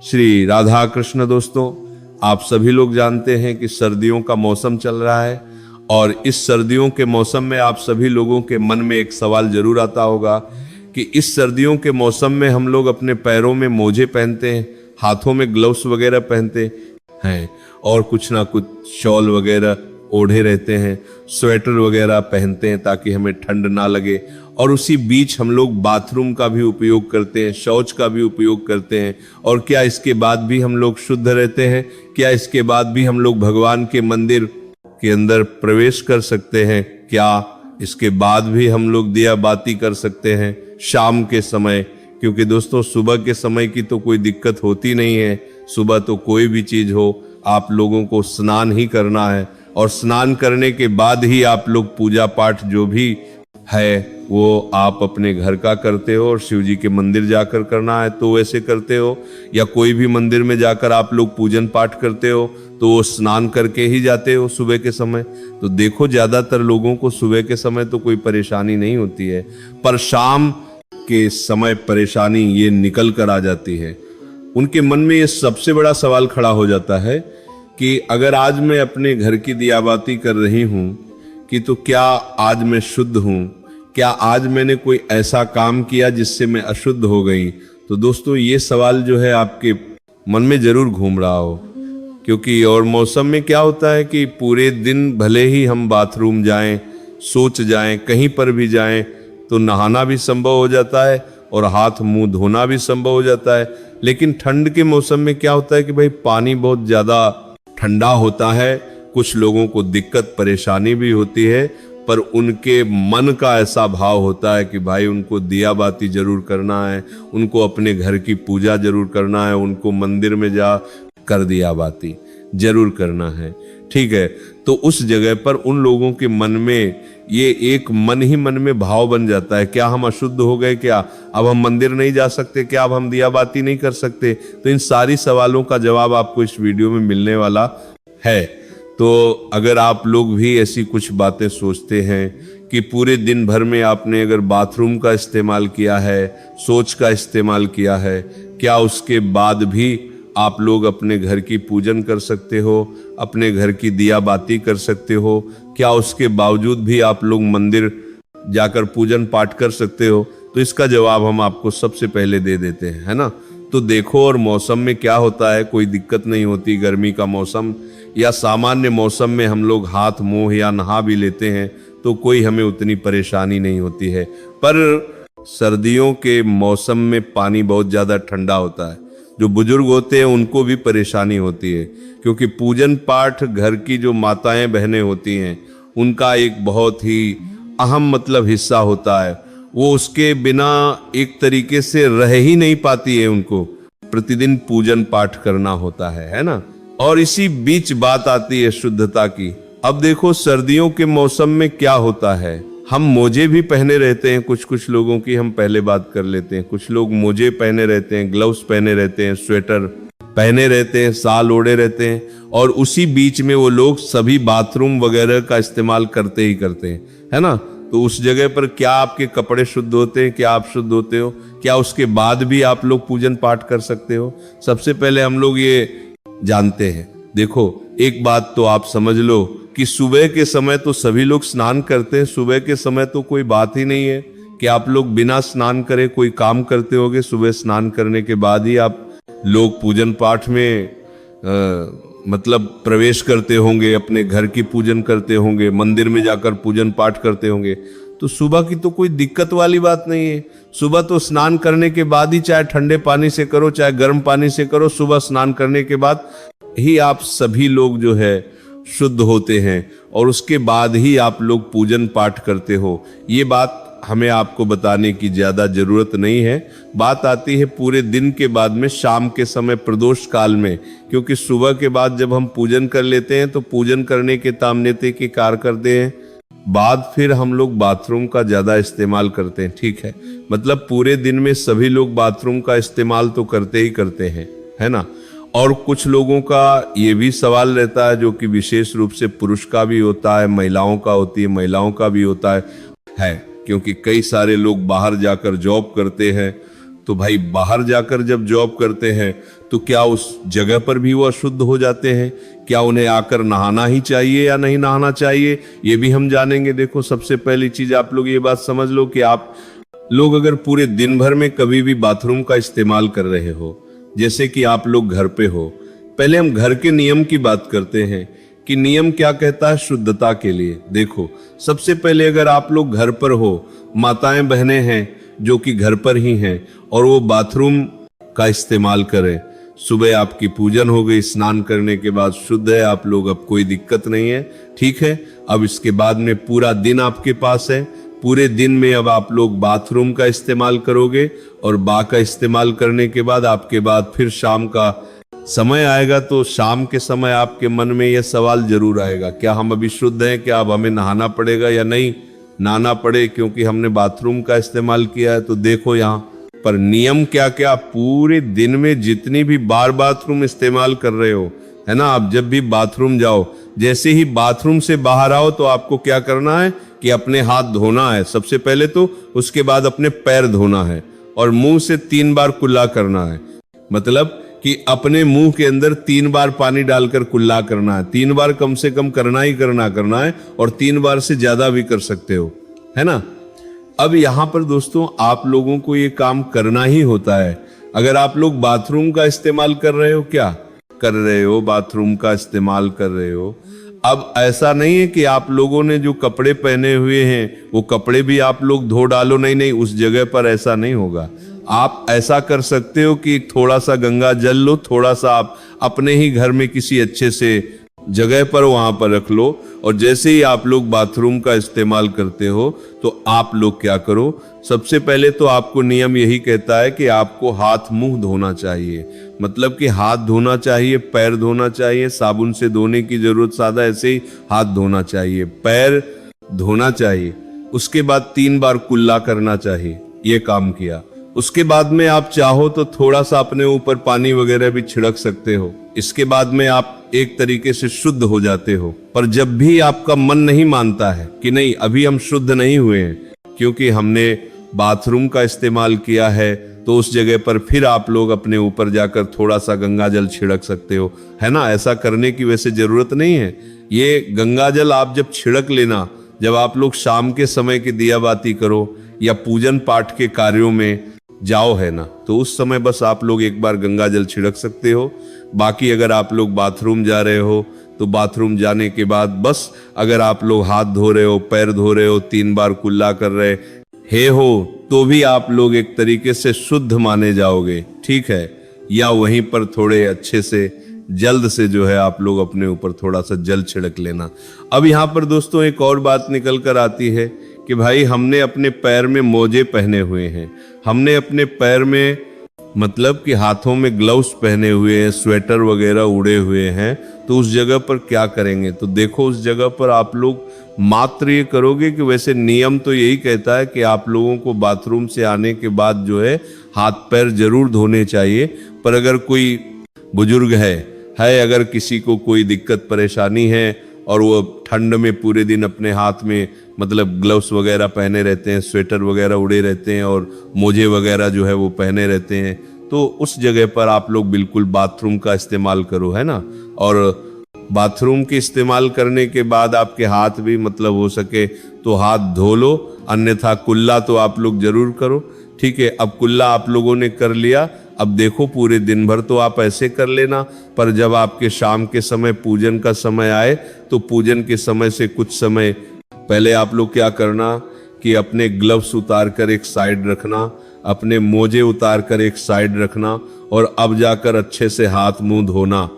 श्री राधा कृष्ण। दोस्तों, आप सभी लोग जानते हैं कि सर्दियों का मौसम चल रहा है और इस सर्दियों के मौसम में आप सभी लोगों के मन में एक सवाल जरूर आता होगा कि इस सर्दियों के मौसम में हम लोग अपने पैरों में मोजे पहनते हैं, हाथों में ग्लव्स वगैरह पहनते हैं और कुछ ना कुछ शॉल वगैरह ओढ़े रहते हैं, स्वेटर वगैरह पहनते हैं ताकि हमें ठंड ना लगे। और उसी बीच हम लोग बाथरूम का भी उपयोग करते हैं, शौच का भी उपयोग करते हैं। और क्या इसके बाद भी हम लोग शुद्ध रहते हैं? क्या इसके बाद भी हम लोग भगवान के मंदिर के अंदर प्रवेश कर सकते हैं? क्या इसके बाद भी हम लोग दिया बाती कर सकते हैं शाम के समय? क्योंकि दोस्तों, सुबह के समय की तो कोई दिक्कत होती नहीं है। सुबह तो कोई भी चीज हो, आप लोगों को स्नान ही करना है और स्नान करने के बाद ही आप लोग पूजा पाठ जो भी है वो आप अपने घर का करते हो और शिव जी के मंदिर जाकर करना है तो वैसे करते हो, या कोई भी मंदिर में जाकर आप लोग पूजन पाठ करते हो तो वो स्नान करके ही जाते हो सुबह के समय। तो देखो, ज्यादातर लोगों को सुबह के समय तो कोई परेशानी नहीं होती है, पर शाम के समय परेशानी ये निकल कर आ जाती है। उनके मन में ये सबसे बड़ा सवाल खड़ा हो जाता है कि अगर आज मैं अपने घर की दियाबाती कर रही हूं कि तो क्या आज मैं शुद्ध हूं? क्या आज मैंने कोई ऐसा काम किया जिससे मैं अशुद्ध हो गई? तो दोस्तों, ये सवाल जो है आपके मन में जरूर घूम रहा हो, क्योंकि और मौसम में क्या होता है कि पूरे दिन भले ही हम बाथरूम जाएं, सोच जाएं, कहीं पर भी जाएं तो नहाना भी संभव हो जाता है और हाथ मुंह धोना भी संभव हो जाता है। लेकिन ठंड के मौसम में क्या होता है कि भाई पानी बहुत ज्यादा ठंडा होता है, कुछ लोगों को दिक्कत परेशानी भी होती है, पर उनके मन का ऐसा भाव होता है कि भाई उनको दिया बाती जरूर करना है, उनको अपने घर की पूजा जरूर करना है, उनको मंदिर में जा कर दिया बाती जरूर करना है। ठीक है, तो उस जगह पर उन लोगों के मन में ये एक मन ही मन में भाव बन जाता है, क्या हम अशुद्ध हो गए? क्या अब हम मंदिर नहीं जा सकते? क्या अब हम दिया बाती नहीं कर सकते? तो इन सारी सवालों का जवाब आपको इस वीडियो में मिलने वाला है। तो अगर आप लोग भी ऐसी कुछ बातें सोचते हैं कि पूरे दिन भर में आपने अगर बाथरूम का इस्तेमाल किया है, शौच का इस्तेमाल किया है, क्या उसके बाद भी आप लोग अपने घर की पूजन कर सकते हो, अपने घर की दिया बाती कर सकते हो? क्या उसके बावजूद भी आप लोग मंदिर जाकर पूजन पाठ कर सकते हो? तो इसका जवाब हम आपको सबसे पहले दे देते हैं, है ना। तो देखो, और मौसम में क्या होता है, कोई दिक्कत नहीं होती। गर्मी का मौसम या सामान्य मौसम में हम लोग हाथ मुंह या नहा भी लेते हैं तो कोई हमें उतनी परेशानी नहीं होती है। पर सर्दियों के मौसम में पानी बहुत ज्यादा ठंडा होता है, जो बुजुर्ग होते हैं उनको भी परेशानी होती है, क्योंकि पूजन पाठ घर की जो माताएं बहनें होती हैं उनका एक बहुत ही अहम हिस्सा होता है। वो उसके बिना एक तरीके से रह ही नहीं पाती है, उनको प्रतिदिन पूजन पाठ करना होता है ना। और इसी बीच बात आती है शुद्धता की। अब देखो, सर्दियों के मौसम में क्या होता है, हम मोजे भी पहने रहते हैं। कुछ लोगों की हम पहले बात कर लेते हैं। कुछ लोग मोजे पहने रहते हैं, ग्लव्स पहने रहते हैं, स्वेटर पहने रहते हैं, साल ओढ़े रहते हैं, और उसी बीच में वो लोग सभी बाथरूम वगैरह का इस्तेमाल करते ही करते हैं, है ना। तो उस जगह पर क्या आपके कपड़े शुद्ध होते हैं? क्या आप शुद्ध होते हो? क्या उसके बाद भी आप लोग पूजन पाठ कर सकते हो? सबसे पहले हम लोग ये जानते हैं। देखो, एक बात तो आप समझ लो कि सुबह के समय तो सभी लोग स्नान करते हैं। सुबह के समय तो कोई बात ही नहीं है कि आप लोग बिना स्नान करे कोई काम करते होगे। सुबह स्नान करने के बाद ही आप लोग पूजन पाठ में प्रवेश करते होंगे, अपने घर की पूजन करते होंगे, मंदिर में जाकर पूजन पाठ करते होंगे। तो सुबह की तो कोई दिक्कत वाली बात नहीं है। सुबह तो स्नान करने के बाद ही, चाहे ठंडे पानी से करो चाहे गर्म पानी से करो, सुबह स्नान करने के बाद ही आप सभी लोग जो है शुद्ध होते हैं और उसके बाद ही आप लोग पूजन पाठ करते हो। ये बात हमें आपको बताने की ज्यादा जरूरत नहीं है। बात आती है पूरे दिन के बाद में, शाम के समय प्रदोष काल में, क्योंकि सुबह के बाद जब हम पूजन कर लेते हैं तो पूजन करने के तामनेते के कार्य करते हैं, बाद फिर हम लोग बाथरूम का ज्यादा इस्तेमाल करते हैं। ठीक है, पूरे दिन में सभी लोग बाथरूम का इस्तेमाल तो करते ही करते हैं, है ना। और कुछ लोगों का ये भी सवाल रहता है, जो कि विशेष रूप से पुरुष का भी होता है, महिलाओं का होती है, महिलाओं का भी होता है, क्योंकि कई सारे लोग बाहर जाकर जॉब करते हैं। तो भाई, बाहर जाकर जब जॉब करते हैं तो क्या उस जगह पर भी वो अशुद्ध हो जाते हैं? क्या उन्हें आकर नहाना ही चाहिए या नहीं नहाना चाहिए, ये भी हम जानेंगे। देखो, सबसे पहली चीज आप लोग ये बात समझ लो कि आप लोग अगर पूरे दिन भर में कभी भी बाथरूम का इस्तेमाल कर रहे हो, जैसे कि आप लोग घर पे हो, पहले हम घर के नियम की बात करते हैं कि नियम क्या कहता है शुद्धता के लिए। देखो, सबसे पहले अगर आप लोग घर पर हो, माताएं बहनें हैं जो कि घर पर ही हैं और वो बाथरूम का इस्तेमाल करें, सुबह आपकी पूजन हो गई, स्नान करने के बाद शुद्ध है आप लोग, अब कोई दिक्कत नहीं है, ठीक है। अब इसके बाद में पूरा दिन आपके पास है, पूरे दिन में अब आप लोग बाथरूम का इस्तेमाल करोगे और बा का इस्तेमाल करने के बाद आपके बाद फिर शाम का समय आएगा, तो शाम के समय आपके मन में यह सवाल जरूर आएगा, क्या हम अभी शुद्ध हैं, क्या अब हमें नहाना पड़ेगा या नहीं नहाना पड़े, क्योंकि हमने बाथरूम का इस्तेमाल किया है। तो देखो यहाँ पर नियम क्या क्या, पूरे दिन में जितनी भी बार बाथरूम इस्तेमाल कर रहे हो, है ना, आप जब भी बाथरूम जाओ, जैसे ही बाथरूम से बाहर आओ तो आपको क्या करना है कि अपने हाथ धोना है सबसे पहले, तो उसके बाद अपने पैर धोना है और मुंह से 3 बार कुल्ला करना है। मतलब कि अपने मुंह के अंदर 3 बार पानी डालकर कुल्ला करना है। 3 बार कम से कम करना है और 3 बार से ज्यादा भी कर सकते हो, है ना। अब यहां पर दोस्तों आप लोगों को ये काम करना ही होता है। अगर आप लोग बाथरूम का इस्तेमाल कर रहे हो, क्या कर रहे हो, बाथरूम का इस्तेमाल कर रहे हो, अब ऐसा नहीं है कि आप लोगों ने जो कपड़े पहने हुए हैं वो कपड़े भी आप लोग धो डालो, नहीं नहीं, उस जगह पर ऐसा नहीं होगा। आप ऐसा कर सकते हो कि थोड़ा सा गंगा जल लो, थोड़ा सा आप अपने ही घर में किसी अच्छे से जगह पर वहां पर रख लो, और जैसे ही आप लोग बाथरूम का इस्तेमाल करते हो तो आप लोग क्या करो, सबसे पहले तो आपको नियम यही कहता है कि आपको हाथ मुंह धोना चाहिए। मतलब कि हाथ धोना चाहिए, पैर धोना चाहिए, साबुन से धोने की जरूरत सादा ऐसे ही हाथ धोना चाहिए, पैर धोना चाहिए। उसके बाद 3 बार कुल्ला करना चाहिए, ये काम किया। उसके बाद में आप चाहो तो थोड़ा सा अपने ऊपर पानी वगैरह भी छिड़क सकते हो। इसके बाद में आप एक तरीके से शुद्ध हो जाते हो। पर जब भी आपका मन नहीं मानता है कि नहीं अभी हम शुद्ध नहीं हुए हैं क्योंकि हमने बाथरूम का इस्तेमाल किया है, तो उस जगह पर फिर आप लोग अपने ऊपर जाकर थोड़ा सा गंगा जल छिड़क सकते हो, है ना। ऐसा करने की वैसे जरूरत नहीं है। ये गंगा जल आप जब छिड़क लेना, जब आप लोग शाम के समय की दिया बाती करो या पूजन पाठ के कार्यों में जाओ, है ना, तो उस समय बस आप लोग एक बार गंगा जल छिड़क सकते हो। बाकी अगर आप लोग बाथरूम जा रहे हो तो बाथरूम जाने के बाद बस अगर आप लोग हाथ धो रहे हो, पैर धो रहे हो, 3 बार कुल्ला कर रहे हो तो भी आप लोग एक तरीके से शुद्ध माने जाओगे, ठीक है। या वहीं पर थोड़े अच्छे से जल्द से जो है आप लोग अपने ऊपर थोड़ा सा जल छिड़क लेना। अब यहाँ पर दोस्तों एक और बात निकल कर आती है कि भाई हमने अपने पैर में मोजे पहने हुए हैं, हमने अपने पैर में मतलब कि हाथों में ग्लव्स पहने हुए हैं, स्वेटर वगैरह उड़े हुए हैं, तो उस जगह पर क्या करेंगे। तो देखो उस जगह पर आप लोग मात्र ये करोगे कि वैसे नियम तो यही कहता है कि आप लोगों को बाथरूम से आने के बाद जो है हाथ पैर जरूर धोने चाहिए। पर अगर कोई बुजुर्ग है अगर किसी को कोई दिक्कत परेशानी है और वो ठंड में पूरे दिन अपने हाथ में मतलब ग्लव्स वगैरह पहने रहते हैं, स्वेटर वगैरह उड़े रहते हैं और मोजे वगैरह जो है वो पहने रहते हैं, तो उस जगह पर आप लोग बिल्कुल बाथरूम का इस्तेमाल करो, है ना। और बाथरूम के इस्तेमाल करने के बाद आपके हाथ भी मतलब हो सके तो हाथ धो लो, अन्यथा कुल्ला तो आप लोग जरूर करो, ठीक है। अब कुल्ला आप लोगों ने कर लिया, अब देखो पूरे दिन भर तो आप ऐसे कर लेना, पर जब आपके शाम के समय पूजन का समय आए तो पूजन के समय से कुछ समय पहले आप लोग क्या करना कि अपने ग्लव्स उतार कर एक साइड रखना, अपने मोजे उतार कर एक साइड रखना और अब जाकर अच्छे से हाथ मुंह धोना।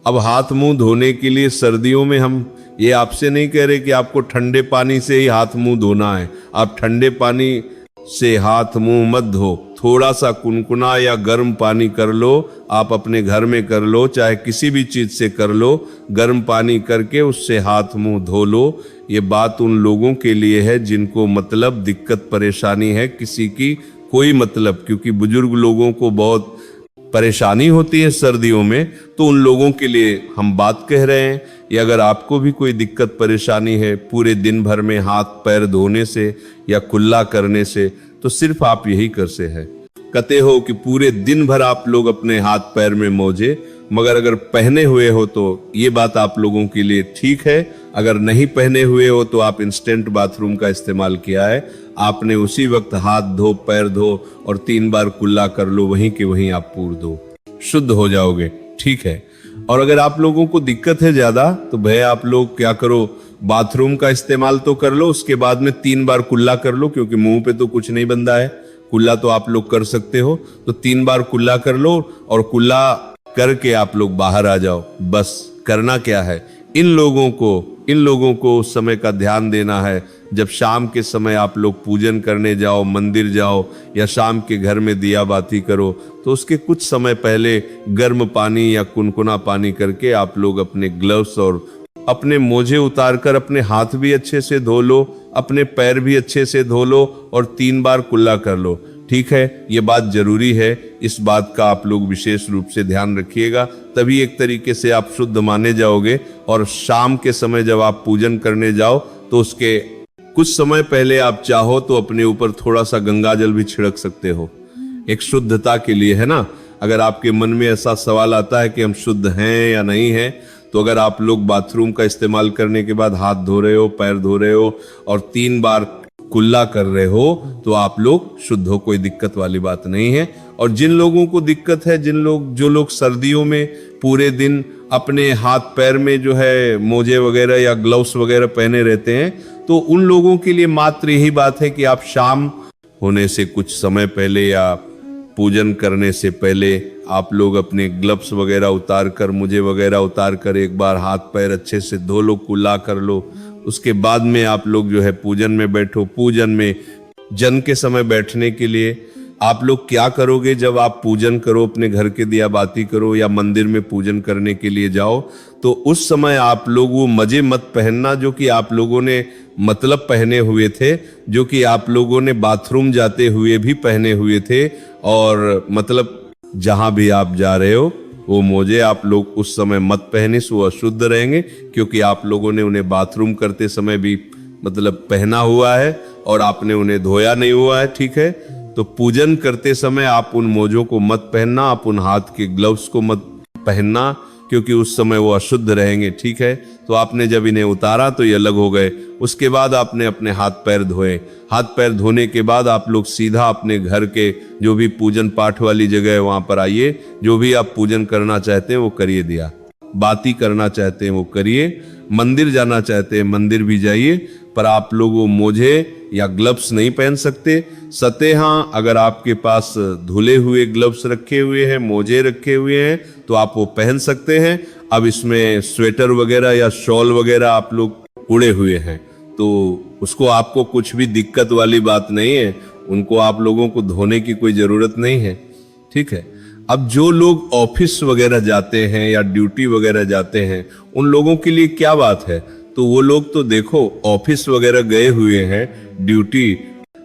अब हाथ मुंह धोने के लिए सर्दियों में हम ये आपसे नहीं कह रहे कि आपको ठंडे पानी से ही हाथ मुंह धोना है, आप ठंडे पानी से हाथ मुंह मत धो, थोड़ा सा कुनकुना या गर्म पानी कर लो, आप अपने घर में कर लो, चाहे किसी भी चीज से कर लो, गर्म पानी करके उससे हाथ मुंह धो लो। ये बात उन लोगों के लिए है जिनको मतलब दिक्कत परेशानी है किसी की कोई मतलब, क्योंकि बुजुर्ग लोगों को बहुत परेशानी होती है सर्दियों में, तो उन लोगों के लिए हम बात कह रहे हैं। या अगर आपको भी कोई दिक्कत परेशानी है पूरे दिन भर में हाथ पैर धोने से या कुल्ला करने से, तो सिर्फ आप यही कर से है, कहते हो कि पूरे दिन भर आप लोग अपने हाथ पैर में मोजे, मगर अगर पहने हुए हो तो ये बात आप लोगों के लिए ठीक है। अगर नहीं पहने हुए हो तो आप इंस्टेंट बाथरूम का इस्तेमाल किया है, आपने उसी वक्त हाथ धो, पैर धो और 3 बार कुल्ला कर लो, वहीं के वहीं आप पूर दो, शुद्ध हो जाओगे। ठीक है। और अगर आप लोगों को दिक्कत है ज्यादा तो भाई आप लोग क्या करो, बाथरूम का इस्तेमाल तो कर लो, उसके बाद में 3 बार कुल्ला कर लो, क्योंकि मुंह पे तो कुछ नहीं बंधा है। कुल्ला तो आप लोग कर सकते हो, तो 3 बार कुल्ला कर लो और कुल्ला करके आप लोग बाहर आ जाओ। बस करना क्या है, इन लोगों को उस समय का ध्यान देना है। जब शाम के समय आप लोग पूजन करने जाओ, मंदिर जाओ या शाम के घर में दिया बाती करो, तो उसके कुछ समय पहले गर्म पानी या कुनकुना पानी करके आप लोग अपने ग्लव्स और अपने मोजे उतारकर अपने हाथ भी अच्छे से धो लो, अपने पैर भी अच्छे से धो लो और 3 बार कुल्ला कर लो। ठीक है, ये बात जरूरी है, इस बात का आप लोग विशेष रूप से ध्यान रखिएगा, तभी एक तरीके से आप शुद्ध माने जाओगे। और शाम के समय जब आप पूजन करने जाओ तो उसके कुछ समय पहले आप चाहो तो अपने ऊपर थोड़ा सा गंगा जल भी छिड़क सकते हो, एक शुद्धता के लिए, है ना। अगर आपके मन में ऐसा सवाल आता है कि हम शुद्ध हैं या नहीं हैं, तो अगर आप लोग बाथरूम का इस्तेमाल करने के बाद हाथ धो रहे हो, पैर धो रहे हो और 3 बार कुल्ला कर रहे हो तो आप लोग शुद्ध हो, कोई दिक्कत वाली बात नहीं है। और जिन लोगों को दिक्कत है, जो लोग सर्दियों में पूरे दिन अपने हाथ पैर में जो है मोजे वगैरह या ग्लव्स वगैरह पहने रहते हैं, तो उन लोगों के लिए मात्र यही बात है कि आप शाम होने से कुछ समय पहले या पूजन करने से पहले आप लोग अपने ग्लव्स वगैरह उतार कर, मोजे वगैरह उतार कर एक बार हाथ पैर अच्छे से धो लो, कुल्ला कर लो। उसके बाद में आप लोग जो है पूजन में बैठो। पूजन में जन के समय बैठने के लिए आप लोग क्या करोगे, जब आप पूजन करो, अपने घर के दिया बाती करो या मंदिर में पूजन करने के लिए जाओ, तो उस समय आप लोग वो मजे मत पहनना जो कि आप लोगों ने मतलब पहने हुए थे, जो कि आप लोगों ने बाथरूम जाते हुए भी पहने हुए थे। और मतलब जहां भी आप जा रहे हो वो मोजे आप लोग उस समय मत पहने, वो अशुद्ध रहेंगे, क्योंकि आप लोगों ने उन्हें बाथरूम करते समय भी मतलब पहना हुआ है और आपने उन्हें धोया नहीं हुआ है। ठीक है, तो पूजन करते समय आप उन मोजों को मत पहनना, आप उन हाथ के ग्लव्स को मत पहनना, क्योंकि उस समय वो अशुद्ध रहेंगे। ठीक है, तो आपने जब इन्हें उतारा तो ये अलग हो गए। उसके बाद आपने अपने हाथ पैर धोए। हाथ पैर धोने के बाद आप लोग सीधा अपने घर के जो भी पूजन पाठ वाली जगह है वहां पर आइए। जो भी आप पूजन करना चाहते हैं वो करिए, दिया बाती करना चाहते हैं वो करिए, मंदिर जाना चाहते हैं मंदिर भी जाइए, पर आप लोग वो मोजे या ग्लव्स नहीं पहन सकते। सते हाँ, अगर आपके पास धुले हुए ग्लव्स रखे हुए हैं, मोजे रखे हुए हैं, तो आप वो पहन सकते हैं। अब इसमें स्वेटर वगैरह या शॉल वगैरह आप लोग उड़े हुए हैं, तो उसको आपको कुछ भी दिक्कत वाली बात नहीं है, उनको आप लोगों को धोने की कोई जरूरत नहीं है। ठीक है, अब जो लोग ऑफिस वगैरह जाते हैं या ड्यूटी वगैरह जाते हैं, उन लोगों के लिए क्या बात है, तो वो लोग तो देखो ऑफिस वगैरह गए हुए हैं, ड्यूटी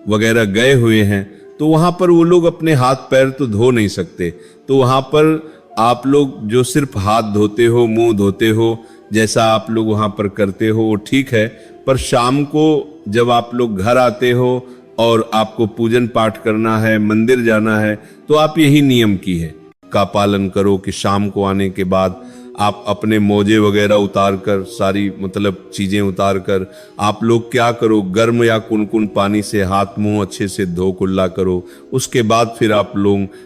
वगैरह गए हुए हैं, तो वहां पर वो लोग अपने हाथ पैर तो धो नहीं सकते। तो वहां पर आप लोग जो सिर्फ हाथ धोते हो, मुंह धोते हो, जैसा आप लोग वहां पर करते हो वो ठीक है, पर शाम को जब आप लोग घर आते हो और आपको पूजन पाठ करना है, मंदिर जाना है, तो आप यही नियम की है का पालन करो कि शाम को आने के बाद आप अपने मोजे वगैरह उतार कर, सारी मतलब चीजें उतार कर आप लोग क्या करो, गर्म या कुनकुन पानी से हाथ मुंह अच्छे से धो कुल्ला करो। उसके बाद फिर आप लोग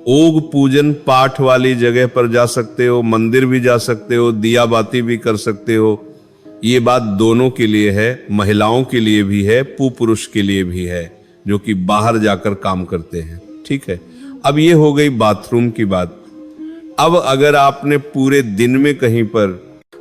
ओग पूजन पाठ वाली जगह पर जा सकते हो, मंदिर भी जा सकते हो, दिया बाती भी कर सकते हो। ये बात दोनों के लिए है, महिलाओं के लिए भी है, पुरुष के लिए भी है, जो कि बाहर जाकर काम करते हैं। ठीक है, अब ये हो गई बाथरूम की बात। अब अगर आपने पूरे दिन में कहीं पर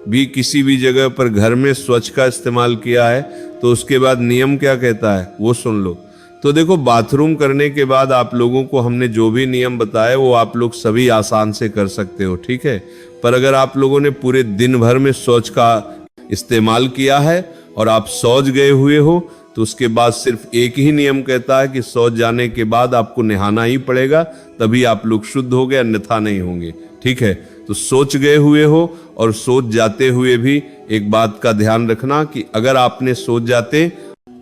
भी किसी भी जगह पर घर में स्वच्छ का इस्तेमाल किया है, तो उसके बाद नियम क्या कहता है वो सुन लो। तो देखो, बाथरूम करने के बाद आप लोगों को हमने जो भी नियम बताए वो आप लोग सभी आसान से कर सकते हो। ठीक है, पर अगर आप लोगों ने पूरे दिन भर में शौच का इस्तेमाल किया है और आप शौच गए हुए हो, तो उसके बाद सिर्फ एक ही नियम कहता है कि शौच जाने के बाद आपको नहाना ही पड़ेगा, तभी आप लोग शुद्ध हो गए, अन्यथा नहीं होंगे। ठीक है, तो सोच गए हुए हो और सोच जाते हुए भी एक बात का ध्यान रखना कि अगर आपने सोच जाते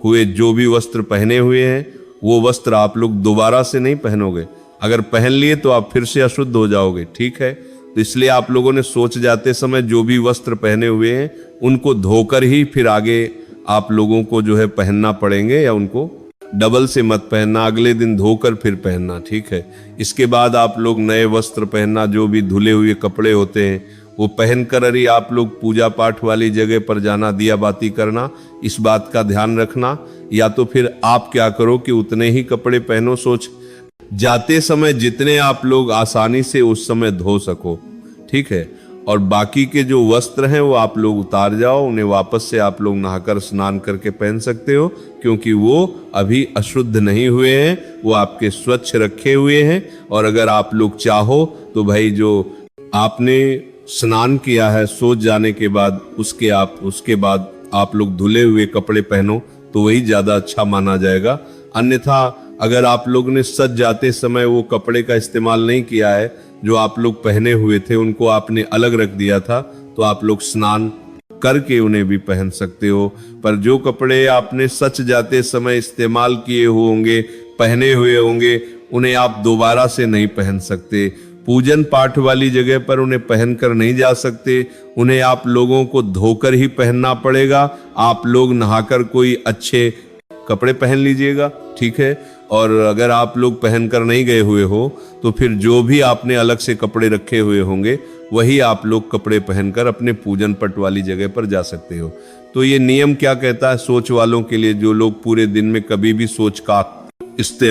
हुए जो भी वस्त्र पहने हुए हैं वो वस्त्र आप लोग दोबारा से नहीं पहनोगे, अगर पहन लिए तो आप फिर से अशुद्ध हो जाओगे, ठीक है। तो इसलिए आप लोगों ने सोच जाते समय जो भी वस्त्र पहने हुए हैं उनको धोकर ही फिर आगे आप लोगों को जो है पहनना पड़ेंगे, या उनको डबल से मत पहनना, अगले दिन धोकर फिर पहनना, ठीक है। इसके बाद आप लोग नए वस्त्र पहनना, जो भी धुले हुए कपड़े होते हैं वो पहनकर ही आप लोग पूजा पाठ वाली जगह पर जाना, दिया बाती करना, इस बात का ध्यान रखना। या तो फिर आप क्या करो कि उतने ही कपड़े पहनो, सोच जाते समय जितने आप लोग आसानी से उस समय धो सको, ठीक है। और बाकी के जो वस्त्र हैं वो आप लोग उतार जाओ, उन्हें वापस से आप लोग नहाकर स्नान करके पहन सकते हो, क्योंकि वो अभी अशुद्ध नहीं हुए हैं, वो आपके स्वच्छ रखे हुए हैं। और अगर आप लोग चाहो तो भाई जो आपने स्नान किया है सोच जाने के बाद, उसके बाद आप लोग धुले हुए कपड़े पहनो तो वही ज्यादा अच्छा माना जाएगा। अन्यथा अगर आप लोग ने सज जाते समय वो कपड़े का इस्तेमाल नहीं किया है, जो आप लोग पहने हुए थे उनको आपने अलग रख दिया था, तो आप लोग स्नान करके उन्हें भी पहन सकते हो। पर जो कपड़े आपने सच जाते समय इस्तेमाल किए होंगे, पहने हुए होंगे, उन्हें आप दोबारा से नहीं पहन सकते। पूजन पाठ वाली जगह पर उन्हें पहनकर नहीं जा सकते, उन्हें आप लोगों को धोकर ही पहनना पड़ेगा। आप लोग नहाकर कोई अच्छे कपड़े पहन लीजिएगा, ठीक है। और अगर आप लोग पहनकर नहीं गए हुए हो तो फिर जो भी आपने अलग से कपड़े रखे हुए होंगे वही आप लोग कपड़े पहनकर अपने पूजन पट वाली जगह पर जा सकते हो। तो ये नियम क्या कहता है सोच वालों के लिए, जो लोग पूरे दिन में कभी भी सोच का इस्तेमाल